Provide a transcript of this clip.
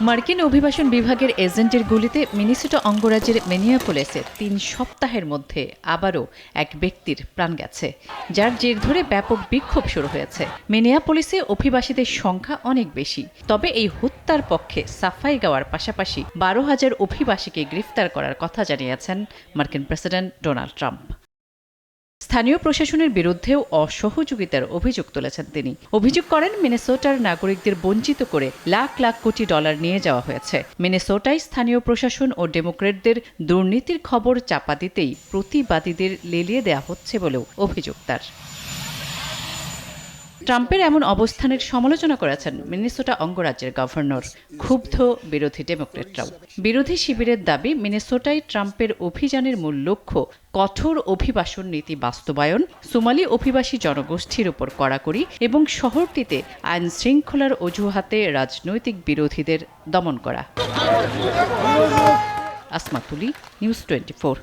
মার্কিন অভিবাসন বিভাগের এজেন্টের গুলিতে মিনেসোটা অঙ্গরাজ্যের মিনিয়াপোলিসে ৩ সপ্তাহের মধ্যে আবারও এক ব্যক্তির প্রাণ গেছে, যার জের ধরে ব্যাপক বিক্ষোভ শুরু হয়েছে। মিনিয়াপোলিসে অভিবাসীদের সংখ্যা অনেক বেশি, তবে এই হত্যার পক্ষে সাফাই গাওয়ার পাশাপাশি ১২,০০০ অভিবাসীকে গ্রেফতার করার কথা জানিয়েছেন মার্কিন প্রেসিডেন্ট ডোনাল্ড ট্রাম্প। স্থানীয় প্রশাসনের বিরুদ্ধেও অসহযোগিতার অভিযোগ তুলেছেন তিনি। অভিযোগ করেন মিনেসোটার নাগরিকদের বঞ্চিত করে লাখ লাখ কোটি ডলার নিয়ে যাওয়া হয়েছে। মিনেসোটায় স্থানীয় প্রশাসন ও ডেমোক্র্যাটদের দুর্নীতির খবর চাপা দিতেই প্রতিবাদীদের লেলিয়ে দেওয়া হচ্ছে বলেও অভিযোগ তার। ট্রাম্পের এমন অবস্থানের সমালোচনা করেছেন মিনেসোটা অঙ্গরাজ্যের গভর্নর। ক্ষুব্ধ বিরোধী ডেমোক্র্যাটরাও। বিরোধী শিবিরের দাবি, মিনেসোটায় ট্রাম্পের অভিযানের মূল লক্ষ্য কঠোর অভিবাসন নীতি বাস্তবায়ন, সোমালি অভিবাসী জনগোষ্ঠীর উপর কড়াকড়ি এবং শহরটিতে আইন শৃঙ্খলার অজুহাতে রাজনৈতিক বিরোধীদের দমন করা। আসমা তুলি, নিউজ 24।